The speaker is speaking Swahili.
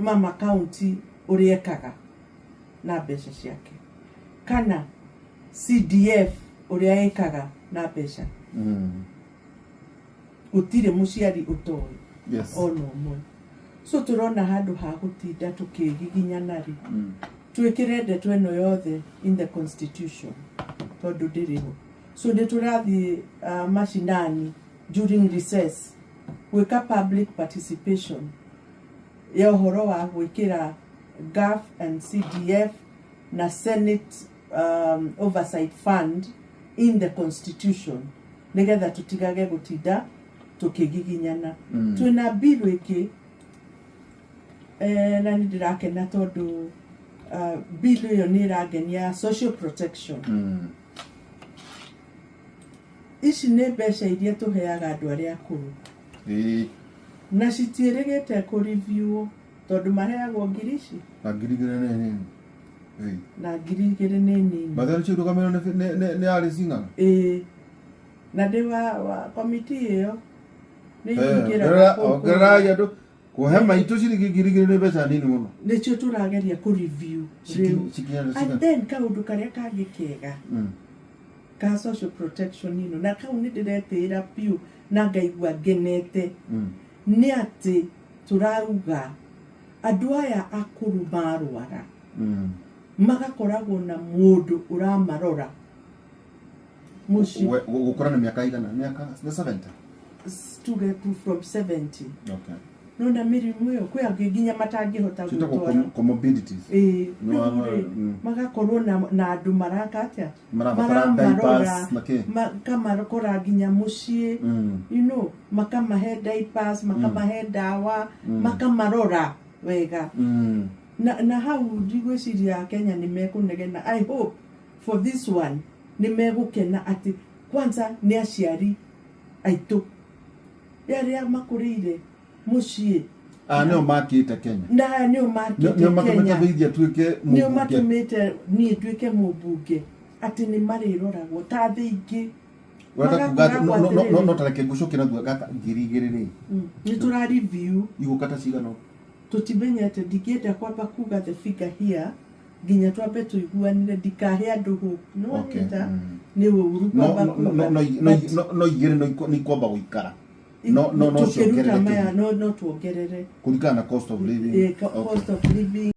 mama county uriekaga na mbeca ciake kana CDF uria ekaga na mbeca gutire muciari utoi ono mwe so turona handu ha gutinda tukigiginyana ri twikire ndeto eno yothe in the constitution tondu ndiriho so nditurathi mashinani during recess gwika public participation ya uhoro wa gwikira GAF and CDF na Senate Oversight Fund in the constitution nigetha tutigage gutinda tukigiginyana twina bill iki na ndirakena tondu bill yo ni ragenia social protection ici nĩ mbeca iria tuheaga andũ arĩa akũrũ na citiĩrĩgĩte kũ review tondu maheagwo ngiri ici na ngiri nini na ngiri igĩrĩ nĩ nini bathari cyo rugamiro ne ari singana na ndi wa committee iyo ni ngira ogera ya do kuhe maitu cirigi ngiri igĩrĩ nĩ mbeca nini muno nicio turageria kũ review and then kaundu karia kangĩ kega ka social protection ino na kau ni ndiretĩra piu na ngaigua ngenete ni ati turauga andu aya akuru marwara magakoragwo na mundu uramarora muci gukora na miaka igana miaka 70 to get from 70 okay no na mirimu yo kwa nginya matangihota gutwara comorbidities magakorwo na andu maraka atia marabara makamarokora nginya mucie you know makamahe diapers makamahe dawa makamarora wega na hau ndigwiciria Kenya ni mekunegena I hope for this one ni megukena ati kwanza ni aciari aitu yaria makurire mucie nio makite Kenya na nio makite Kenya matumete tuike nio matumete ni tuike mubunge ati ni mariroragwo ta thingi wenda kuga no tareke gucokera gata ngiri igĩrĩ ri ni tura review igukata cigano tutimenyete ndikienda kwamba kuga the figure here nginya twambe tuiguanire ndikahe andu hu no nita ni uru kwamba no igĩrĩ ni kwamba guikara no tuongerere kurikana cost of living cost of living